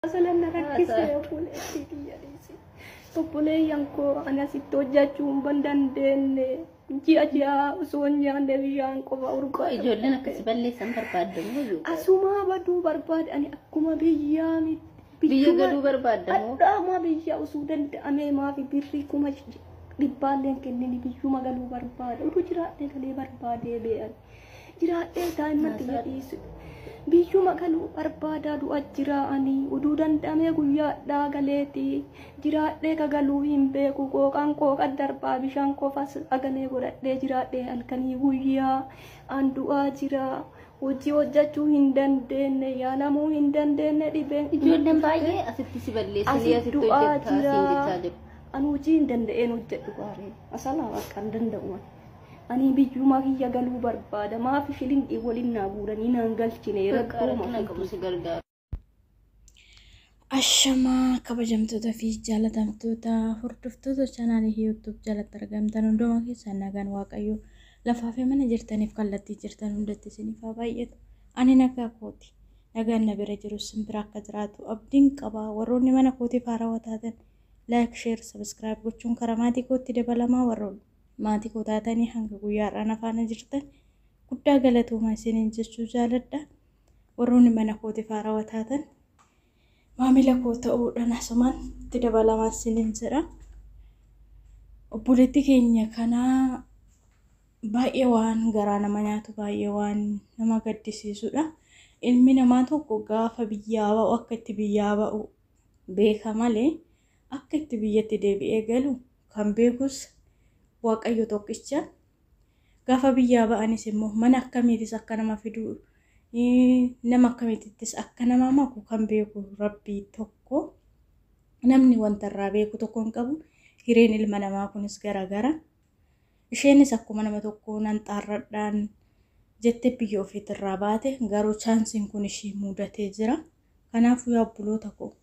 أصلا نركز يقول أكيد يا ريسي تقولي يانكو أنا ستوجا جومبان دندن جيا وسونيا نبيان كوبا أوركو إجولنا كسبلي سنبر بادمو أسوما بدو برباد أنا أكما بيامي بيجو قدو بربادمو أدا ما بيجا وسودن أمي ما في بريكما دبالين كنني بيجو ما قالوا برباد ودو جرات كلي برباد بيان جرات دائما تيجي biyyu makalu barbaada du'a jiraani uduudan dhamee guyyaadhaa galeeti jiraadhee kagaluu hin beeku qooqaan qooqa darbaa bishaan qofas aganee godhadhee jiraadhee halkanii guyyaa an du'aa jira hojii hojjechuu hin dandeenye yaalamuu hin dandeenye dhibeen ijoolleen baay'ee asitti si balleessanii asitti hojjechaa siin jechaa jiru an hojii hin danda'een hojjedhu gaaree asalaa akka hin danda'u ani biyyu maakiya galuu barbaada maafi shilingi waliin naabuudhanii naan galchine rakkoo Ashama kabajamtoota fi jaalatamtoota hordoftoota chaanaalii YouTube jalatti argamtan hundumaa keessan nagaan waaqayyo lafaa fi mana jirtaniif kallattii jirtan hundatti isiniif haa baay'atu. Ani nagaa kooti. Nagaan na bira jiru simbira akka jiraatu abdiin qaba. Warroonni mana kootiif haarawaa taatan like, share, subscribe gochuun karaa maatii kootti dabalamaa warroonni maatii koo taatanii hanga guyyaadhaan afaan jirtan guddaa galatooma isiniin jechuu jaaladha. Warroonni mana kootiif haarawaa taatan maamila koo ta'uudhaan asumaan itti dabalamaa isiniin jedha. Obboleettii keenya kanaa baay'ee waan garaa nama nyaatu baay'ee waan nama gaddisiisudha. Ilmi namaa tokko gaafa biyyaa ba'u akka itti biyyaa ba'u beeka malee akka itti biyyatti deebi'ee galu kan beekus waaqayyo tokkicha. Gaafa biyyaa ba'anis immoo mana akkamiitis akka nama fiduu nama akkamiittis akka nama maku kan beeku rabbii tokko. Namni wanta irraa beeku tokko hin qabu. Hireen ilma namaa kunis garagara. Isheenis akkuma nama tokko nan xaarradhaan jettee biyya ofiitirraa baate garuu chaansiin kun ishii mudatee jira. Kanaafuu yaa obboloota koo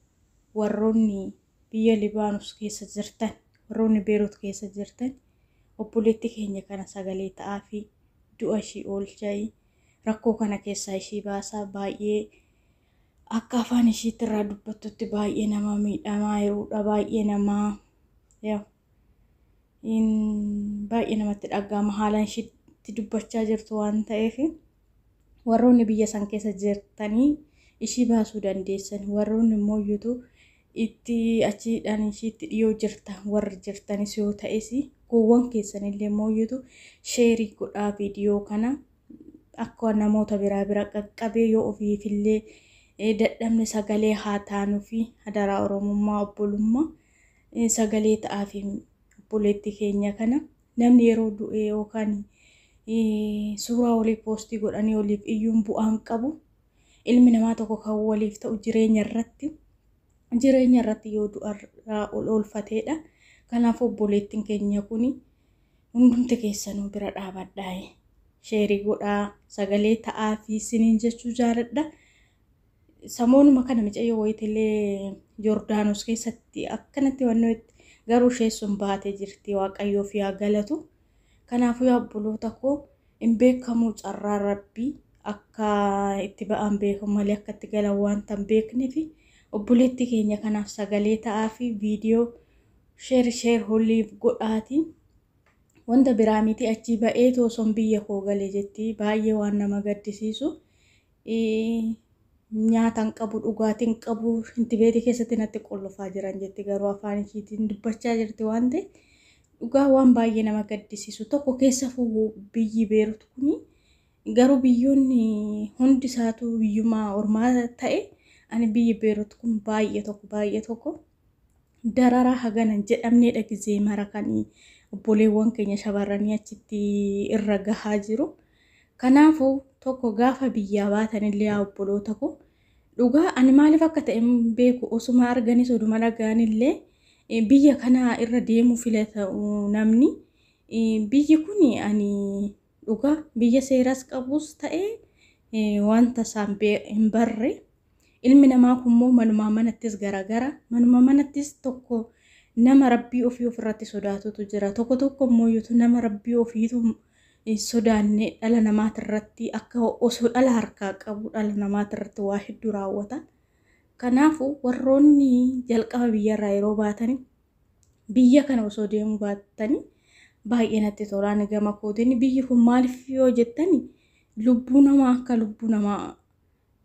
warroonni biyya Libaanoos keessa jirtan warroonni Beerut keessa jirtan obboleettii keenya kana sagalee ta'aa fi du'a ishii oolchaa rakkoo kana keessaa ishii baasaa. Baay'ee akka afaan ishiitirraa dubbattutti baay'ee nama miidhamaa yerudha. Baay'ee nama baay'ee namatti dhaga'ama haalaan ishiitti dubbachaa jirtu waan ta'eef warroonni biyya san keessa jirtanii ishii baasuu dandeessan. Warroonni immoo iyyuu itti achiidhaan ishiitti dhiyoo jirtan warri jirtanis yoo ta'es gowwan keessanillee immoo iyyuu sheerii godhaa viidiyoo kana akka namoota biraa bira qaqqabee yoo ofiifillee dadhabne sagalee haa taanuu fi hadaraa oromummaa obbolummaa sagalee ta'aa fi obboleettii keenya kana namni yeroo du'e yookaan suuraa walii poostii godhanii waliif iyyuun bu'aan qabu. Ilmi namaa tokko kan waliif ta'u jireenya irratti yoo du'arraa ol oolfateedha. Kanaaf obboleettiin keenya kun hundumti keessanuu bira dhaabadhaa sheerii godhaa sagalee ta'aa fi isiniin jechuu jaaladha. Samoonuma kana micayyoo wayitillee Yordaanos keessatti akkanatti wannooti garuu sheessuun baatee jirti waaqayyoo fi haa galatu. Kanaafuu yaa obboloota koo hin beekamuu carraa rabbii akka itti ba'an beeku malee akka itti galan wanta hin beekneef obboleettii keenya kanaaf sagalee ta'aa fi viidiyoo sheer holiif godhaati. Wanta biraa miti achi ba'ee tooson biyya koo galee jetti baay'ee waan nama gaddisiisu. Nyaatan qabu dhugaatiin qabu intibeetii keessatti natti qollofaa jiran jetti garuu afaan ishiitiin dubbachaa jirti waan ta'e dhugaa waan baay'ee nama gaddisiisu tokko keessa fuudhu biyyi Beerut kuni garuu biyyoonni hundi isaatu biyyumaa ormaa ta'e ani biyyi Beerut kun baay'ee tokko dararaa haganan jedhamneedha gizee mara kan obboleewwan keenya shamarranii achitti irra gahaa jiru. Kanaafuu tokko gaafa biyyaa baatanillee yaa obboloota koo dhugaa ani maaliif akka ta'e beeku osuma arganis oduma dhagaanillee biyya kana irra deemuu filata namni. Biyyi kun ani dhugaa biyya seeras qabus ta'e wanta isaan hin barre ilmi namaa kunimmoo manuma manattis garagara manuma manattis tokko nama rabbii ofii ofirratti sodaatutu jira. Tokko immoo nama rabbii ofiitu sodaanne dhala namaatirratti akka osoo dhala harkaa qabu dhala namaatirratti waa hedduu raawwata. Kanaafuu warroonni jalqaba biyyarraa yeroo baatanii biyya kana osoo deemuu baatanii baay'ee natti tolaan gama kootiin biyyi kun maaliif yoo jettani lubbuu namaa akka lubbuu namaa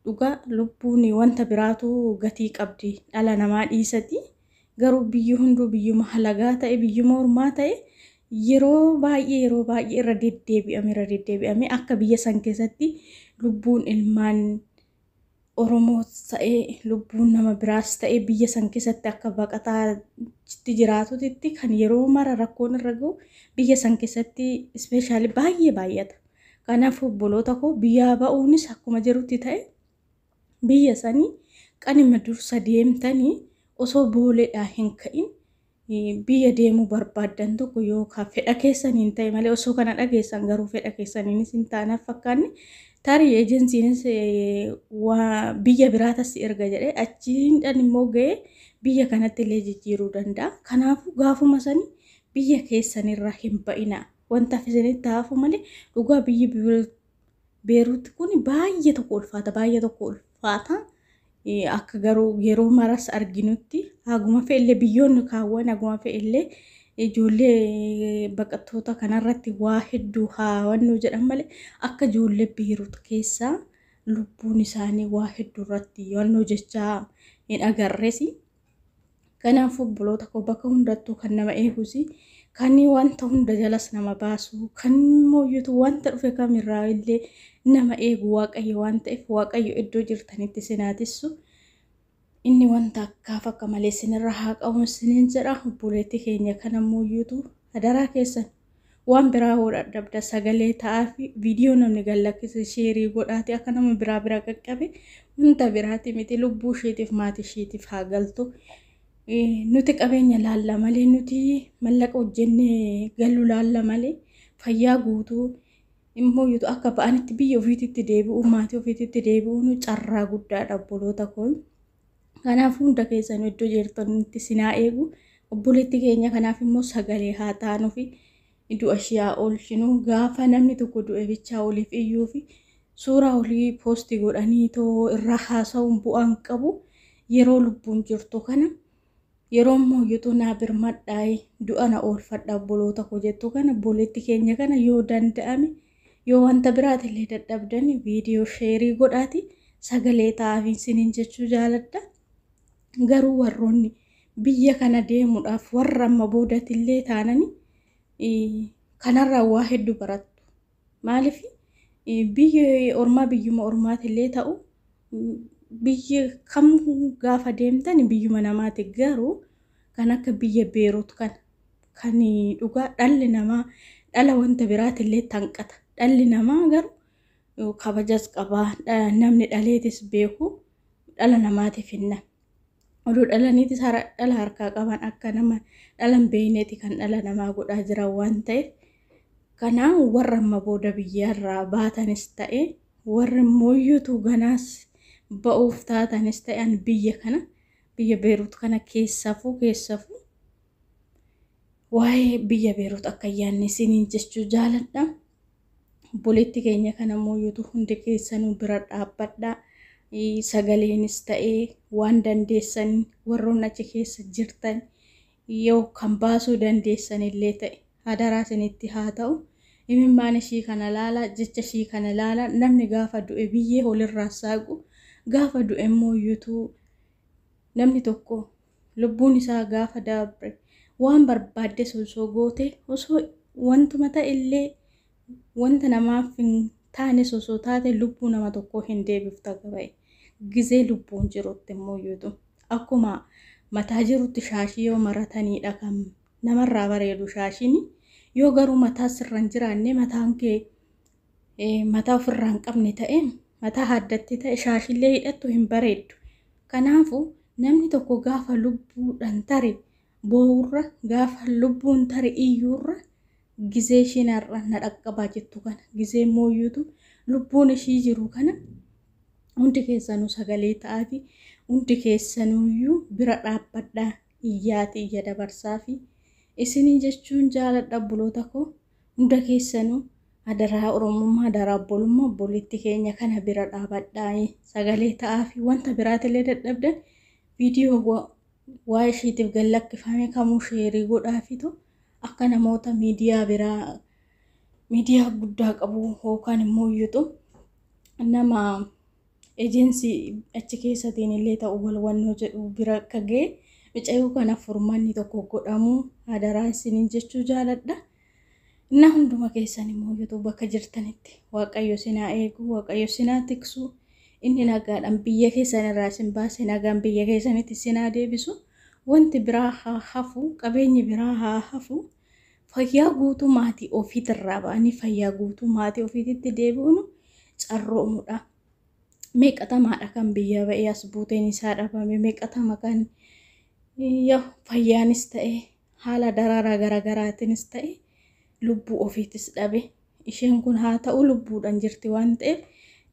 dhugaa lubbuun wanta biraatu gatii qabdi dhala namaa dhiisati garuu biyyi hunduu biyyuma halagaa ta'e biyyuma ormaa ta'e yeroo baay'ee irra deddeebi'ame akka biyya san keessatti lubbuun ilmaan Oromoo ta'ee lubbuun nama biraas ta'ee biyya san keessatti akka baqataatti jiraatutti kan yeroo mara rakkoon irra gahu biyya san keessatti ispeeshaalii baay'ee baay'ata. Kanaaf obboloota koo biyyaa ba'uunis akkuma jirutti ta'e biyya sanii qanima dursa deemtanii osoo booleedhaa hin ka'in biyya deemuu barbaadan tokko yookaan fedha keessaniin ta'e malee osoo kana dhageessan garuu fedha keessaniinis hin taanaaf fakkaanne tarii ejensiinis biyya biraatas erga jedhee achiin immoo ga'ee biyya kanatti illee jijjiiruu danda'a. Kanaafuu gaafuma sanii biyya keessanirraa hin ba'ina wanta fisanitti hafu malee dhugaa biyyi Beeruuti kun baay'ee tokko ulfaata. Akka garuu yeroo maras arginutti haguma fe'illee biyyoonni kaawwan haguma fe'illee ijoollee baqattoota kanarratti waa hedduu haawannoo jedhan malee akka ijoollee Beeruut keessaa lubbuun isaanii waa hedduu irratti yaannoo jechaa hin agarreesi. Kanaafuu obboloota koo bakka hundattuu kan nama eegusi kan wanta hunda jalas nama baasu kan mooyyutu wanta dhufe kamirraa illee nama eegu waaqayyo waan ta'eef waaqayyo iddoo jirtanitti sinaatissu inni wanta akkaaf akka malee sinirra haa qabu siniin jedha obboleetti keenya kana mooyyutu hadaraa keessan waan biraa hodhadhabda sagalee ta'aa fi viidiyoo namni gallakkise sheerii godhaati akka nama biraa qaqqabe wanta biraati miti lubbuu isheetiif maatii isheetiif haa galtu. Nuti qabeenya laalla malee nuti mallaqa hojjennee galuu laalla malee fayyaa guutuu immoo yuutu akka ba'anitti biyya ofiititti deebi'u maatii ofiititti deebi'uun carraa guddaadha obboloota koo. Kanaaf hunda keessan iddoo jirtanitti sinaa eegu obboleetti keenya kanaaf immoo sagalee haa taanuu fi du'a ishee oolchinu gaafa namni tokko du'e bichaa oliif iyyuu fi suuraa olii poostii godhanii too irraa haasa'uun bu'aan qabu yeroo lubbuun jirtu kana. Yeroo mooyyutu naa birmadhaa'e du'a na oolfadha obboloota koo jettu kana obboleetti keenya kana yoo danda'ame yoo wanta biraatillee dadhabdan viidiyoo sheerii godhaati sagalee ta'aafi siniin jechuu jaaladha. Garuu warroonni biyya kana deemuudhaaf warra amma boodatillee taananii kanarraa waa hedduu barattu. Maaliif biyya ormaa biyyuma ormaatillee ta'u biyya kam gaafa deemtan biyyuma namaati garuu kan akka biyya Beeruut kan dhugaa dhalli namaa dhala wanta biraatillee tanqata dhalli namaa garuu kabajas qaba namni dhaleetis beeku dhala namaatiif hinna oduu dhalaniitis dhala harkaa qaban akka nama dhalan beeyneeti kan dhala namaa godhaa jiran waan ta'eef kanaan warra amma booda biyyarraa baatanis ta'e warri mooyyuutu ganaas ba'uuf taatanis ta'an biyya Beeruut kana keessafuu waa'ee biyya Beeruut akka yaanne siniin jechuu jaaladha. Obboleetti keenya kana mooyyuutu hundi keessanuu bira dhaabbadha. Sagaleenis ta'ee waan dandeessan warroon achi keessa jirtan yoo kan baasuu dandeessan illee ta'e hadaraa isinitti haa ta'u. Imimmaan ishii kana laala jecha ishii kana laala namni gaafa du'e biyyee holirraa saaqu. Gaafa du'e mooyyuutu namni tokko lubbuun isaa gaafa dabre waan barbaadde osoo goote osoo wantuma ta'ellee wanta namaaf hin taane osoo taate lubbuu nama tokko hin deebifta gabae gizee lubbuun jirutti mooyyuutu akkuma mataa jirutti shaashii yoo marataniidha kan namarraa bareedu shaashiin yoo garuu mataa sirran jiraanne mataan kee mataa ofirraa hin qabne ta'e mataa haddatti ta'e shaashillee hidhattu hin bareeddu. Kanaafuu namni tokko gaafa lubbuudhaan tare boo'urra gaafa lubbuun tare iyyuurra gizee shinarra na dhaqqabaa jettu kana gizee mooyyuutu lubbuun ishii jiru kana hundi keessanuu sagalee ta'aafi hundi keessanuyyuu bira dhaabbadhaa iyyaati iyya dabarsaa fi isinii jechuun jaaladha obboloota koo hunda keessanuu adaraa oromummaa adaraa obbolummaa obboleetti keenya kana bira dhaabadhaa sagalee ta'aa fi wanta biraatillee dadhabdan viidiyoo waa ishiitiif gallakkifame kamuu sheerii godhaafitu akka namoota miidiyaa biraa miidiyaa guddaa qabu yookaan immoo iyyuu nama ejensii achi keessatiin illee ta'u walwannoo jedhu bira akka ga'e micayyuu kana furmaanni tokko godhamu adaraa isiniin jechuu jaaladha. Inna hunduma keessan immoo iyyuu bakka jirtanitti Waaqayyo sinaa eegu Waaqayyo sinaa tiksu inni nagaadhaan biyya keessan irraa isin baase nagaan biyya keessanitti sinaa deebisu wanti biraa haa hafu qabeenyi biraa haa hafu fayyaa guutuu maatii ofiitirraa ba'anii fayyaa guutuu maatii ofiititti deebi'uun carroomudha. Meeqatamaadha kan biyya ba'ee as buuteen isaa dhabame meeqatama kan fayyaanis ta'e haala daraaraa garaagaraatiinis ta'e lubbuu ofiitis dhabe isheen kun haa ta'u lubbuudhaan jirti waan ta'eef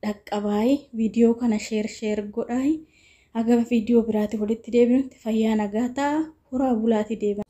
dhaqqabaayii viidiyoo kana sheer godhaayi aga viidiyoo biraatti walitti deebinutti fayyaa nagaa ta'a horaa bulaatti deebi'a.